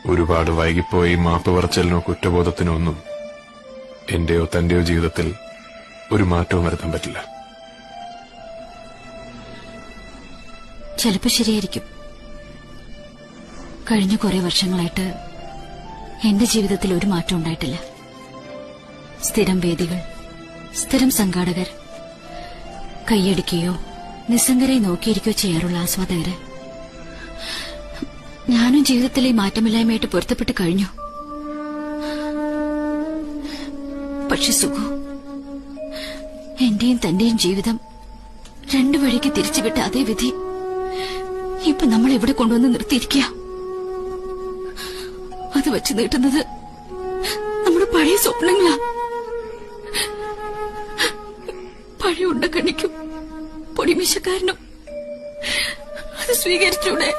ഒരുപാട് വൈകിപ്പോയി മാപ്പ് പറച്ചലിനോ കുറ്റബോധത്തിനോ ഒന്നും എന്റെയോ തന്റെയോ ജീവിതത്തിൽ ഒരു മാറ്റവും വരുത്താൻ പറ്റില്ല. ചിലപ്പോ ശരിയായിരിക്കും. കഴിഞ്ഞ കുറെ വർഷങ്ങളായിട്ട് എന്റെ ജീവിതത്തിൽ ഒരു മാറ്റം ഉണ്ടായിട്ടില്ല. സ്ഥിരം വേദികൾ, സ്ഥിരം സംഘാടകർ, കൈയടിക്കുകയോ നിസ്സംഗരായി നോക്കിയിരിക്കുകയോ ചെയ്യാറുള്ള ആസ്വാദകര്. ഞാനും ജീവിതത്തിലെ മാറ്റമില്ലായ്മയായിട്ട് പൊരുത്തപ്പെട്ട് കഴിഞ്ഞു. പക്ഷെ സുഖു, എന്റെയും തന്റെയും ജീവിതം രണ്ടു വഴിക്ക് തിരിച്ചുവിട്ട അതേ വിധി ഇപ്പൊ നമ്മൾ ഇവിടെ കൊണ്ടുവന്ന് നിർത്തിയിരിക്കുക. അത് വെച്ച് നീട്ടുന്നത് നമ്മുടെ പഴയ സ്വപ്നങ്ങളാ. പഴയ ഉണ്ടക്കണിക്കും പൊടിമിശക്കാരനും അത് സ്വീകരിച്ചൂടെ?